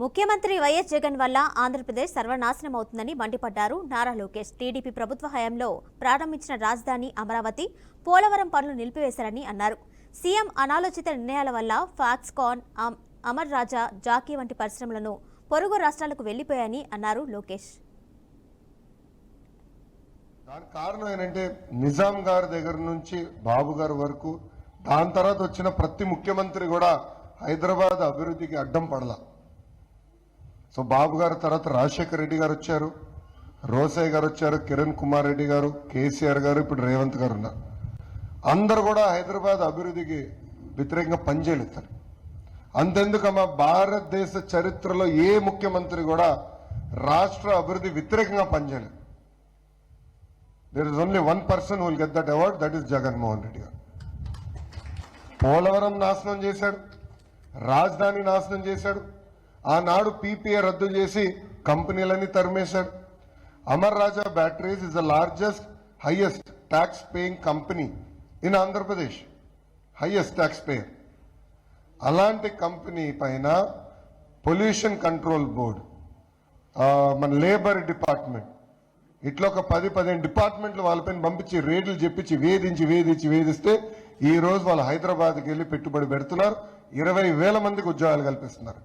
ముఖ్యమంత్రి వైఎస్ జగన్ వల్ల ఆంధ్రప్రదేశ్ సర్వనాశనం అవుతుందని మండిపడ్డారు నారా లోకేష్. టీడీపీ ప్రభుత్వ హయాంలో ప్రారంభించిన రాజధాని అమరావతి, పోలవరం పనులు నిలిపివేశారని అన్నారు. సీఎం అనాలోచిత నిర్ణయాల వల్ల ఫాక్స్కాన్, అమర్ రాజా, జాకీ వంటి పరిశ్రమలను పొరుగు రాష్ట్రాలకు వెళ్లిపోయాయని అన్నారు లోకేష్. దానికి కారణం ఏంటంటే నిజాం గారి దగ్గర నుంచి బాబు గారి వరకు దాని తర్వాత వచ్చిన ప్రతి ముఖ్యమంత్రి కూడా హైదరాబాద్ అభివృద్ధికి అడ్డం పడలా. సో బాబు గారి తర్వాత రాజశేఖర రెడ్డి గారు వచ్చారు, రోసయ్య గారు వచ్చారు, కిరణ్ కుమార్ రెడ్డి గారు, కేసీఆర్ గారు, ఇప్పుడు రేవంత్ గారు ఉన్నారు. అందరు కూడా హైదరాబాద్ అభివృద్ధికి వ్యతిరేకంగా పనిచేయలేదు. అంతెందుకమ్మా, భారతదేశ చరిత్రలో ఏ ముఖ్యమంత్రి కూడా రాష్ట్ర అభివృద్ధి వ్యతిరేకంగా పనిచేయలేదు. There is only one person who will get that award, that is Jaganmohan Reddy garu. Polavaram నాశనం చేశాడు, రాజధాని నాశనం చేశాడు, ఆనాడు పీపీఏ రద్దు చేసి కంపెనీలన్నీ తరిమేశాడు. Amar Raja batteries is the largest highest tax paying company in Andhra Pradesh, highest tax payer. అలాంటి కంపెనీ పైన పొల్యూషన్ కంట్రోల్ బోర్డు, మన లేబర్ డిపార్ట్మెంట్, ఇట్లా ఒక 10-15 డిపార్ట్మెంట్లు వాళ్ళపైన పంపించి రేట్లు చెప్పించి వేధిస్తే ఈ రోజు వాళ్ళు హైదరాబాద్కి వెళ్ళి పెట్టుబడి పెడుతున్నారు. 20,000 మందికి ఉద్యోగాలు కల్పిస్తున్నారు.